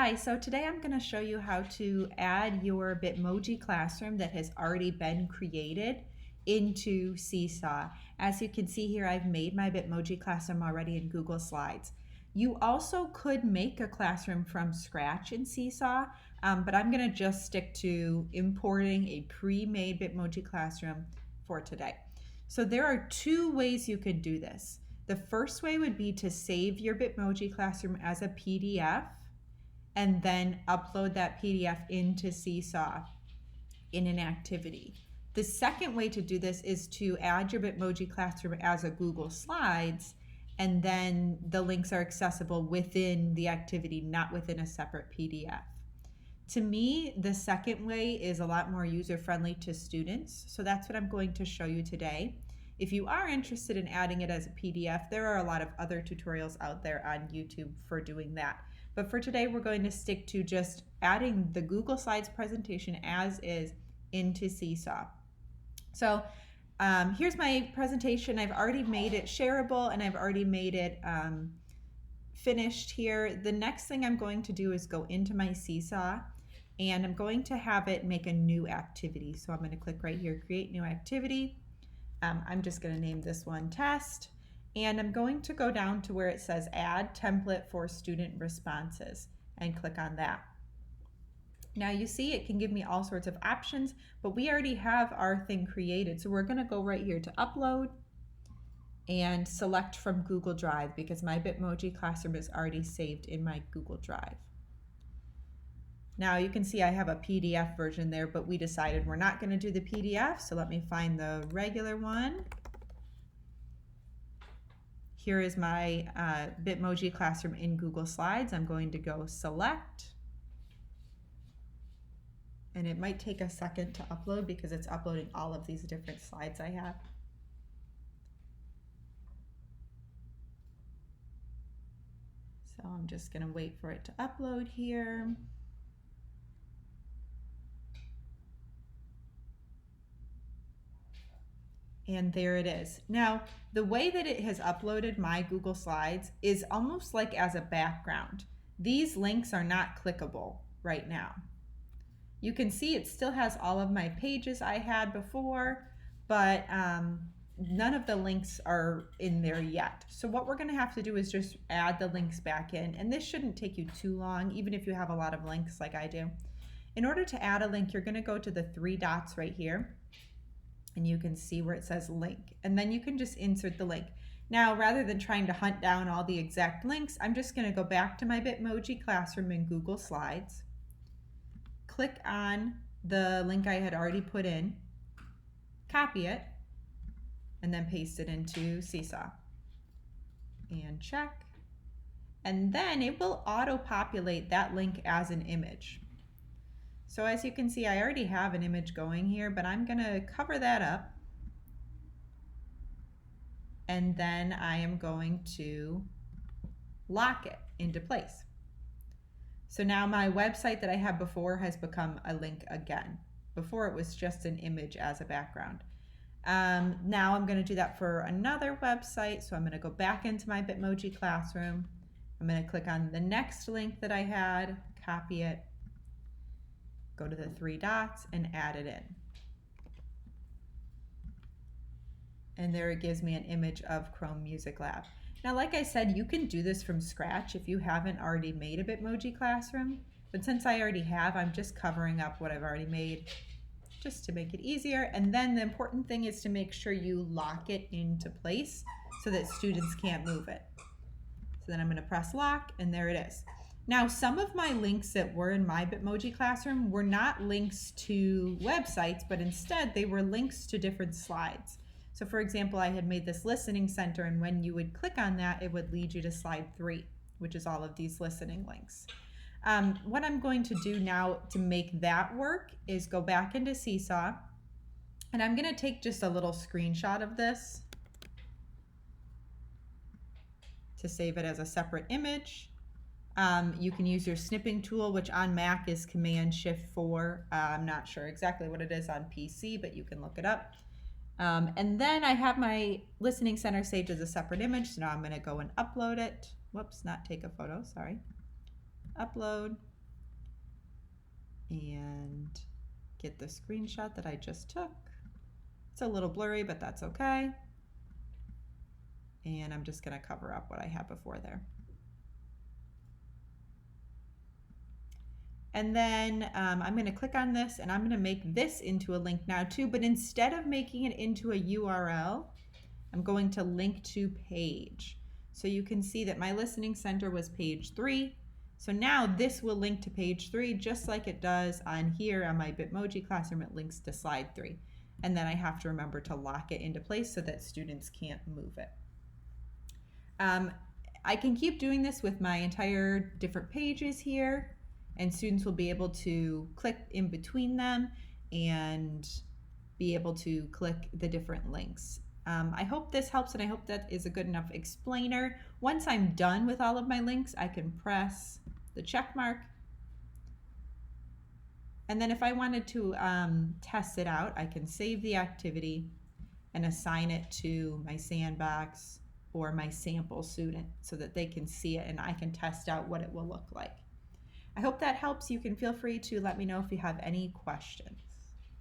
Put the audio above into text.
Hi, so today I'm going to show you how to add your Bitmoji Classroom that has already been created into SeeSaw. As you can see here, I've made my Bitmoji Classroom already in Google Slides. You also could make a classroom from scratch in SeeSaw, but I'm going to just stick to importing a pre-made Bitmoji Classroom for today. So there are two ways you could do this. The first way would be to save your Bitmoji Classroom as a PDF and then upload that PDF into SeeSaw in an activity. The second way to do this is to add your Bitmoji Classroom as a Google Slides, and then the links are accessible within the activity, not within a separate PDF. To me, the second way is a lot more user-friendly to students, so that's what I'm going to show you today. If you are interested in adding it as a PDF, there are a lot of other tutorials out there on YouTube for doing that. But for today, we're going to stick to just adding the Google Slides presentation as is into SeeSaw. So here's my presentation. I've already made it shareable and I've already made it finished here. The next thing I'm going to do is go into my SeeSaw and I'm going to have it make a new activity. So I'm going to click right here, create new activity. I'm just going to name this one test. And I'm going to go down to where it says add template for student responses and click on that. Now you see it can give me all sorts of options, but we already have our thing created. So we're going to go right here to upload and select from Google Drive because my Bitmoji Classroom is already saved in my Google Drive. Now you can see I have a PDF version there, but we decided we're not going to do the PDF. So let me find the regular one. Here is my Bitmoji Classroom in Google Slides. I'm going to go select. And it might take a second to upload because it's uploading all of these different slides I have. So I'm just going to wait for it to upload here. And there it is. Now, the way that it has uploaded my Google Slides is almost like as a background. These links are not clickable right now. You can see it still has all of my pages I had before, but none of the links are in there yet. So what we're going to have to do is just add the links back in, and this shouldn't take you too long, even if you have a lot of links like I do. In order to add a link, you're going to go to the three dots right here, and you can see where it says link, and then you can just insert the link. Now, rather than trying to hunt down all the exact links, I'm just going to go back to my Bitmoji Classroom in Google Slides, click on the link I had already put in, copy it, and then paste it into SeeSaw. And check. And then it will auto-populate that link as an image. So as you can see, I already have an image going here, but I'm going to cover that up. And then I am going to lock it into place. So now my website that I had before has become a link again. Before it was just an image as a background. Now I'm going to do that for another website. So I'm going to go back into my Bitmoji Classroom. I'm going to click on the next link that I had, copy it, go to the three dots and add it in. And there it gives me an image of Chrome Music Lab. Now, like I said, you can do this from scratch if you haven't already made a Bitmoji Classroom, but since I already have, I'm just covering up what I've already made just to make it easier. And then the important thing is to make sure you lock it into place so that students can't move it. So then I'm going to press lock, and there it is. Now, some of my links that were in my Bitmoji Classroom were not links to websites, but instead they were links to different slides. So for example, I had made this listening center, and when you would click on that, it would lead you to slide 3, which is all of these listening links. What I'm going to do now to make that work is go back into SeeSaw, and I'm going to take just a little screenshot of this to save it as a separate image. You can use your snipping tool, which on Mac is Command-Shift-4. I'm not sure exactly what it is on PC, but you can look it up. And then I have my listening center saved as a separate image, so now I'm going to go and upload it. Whoops, not take a photo, sorry. Upload. and get the screenshot that I just took. It's a little blurry, but that's okay. And I'm just going to cover up what I had before there. And then I'm going to click on this and I'm going to make this into a link now too, but instead of making it into a URL, I'm going to link to page. So you can see that my listening center was page 3. So now this will link to page 3 just like it does on here on my Bitmoji Classroom. It links to slide 3. And then I have to remember to lock it into place so that students can't move it. I can keep doing this with my entire different pages here, and students will be able to click in between them and be able to click the different links. I hope this helps, and I hope that is a good enough explainer. Once I'm done with all of my links, I can press the check mark. And then if I wanted to test it out, I can save the activity and assign it to my sandbox or my sample student so that they can see it and I can test out what it will look like. I hope that helps. You can feel free to let me know if you have any questions.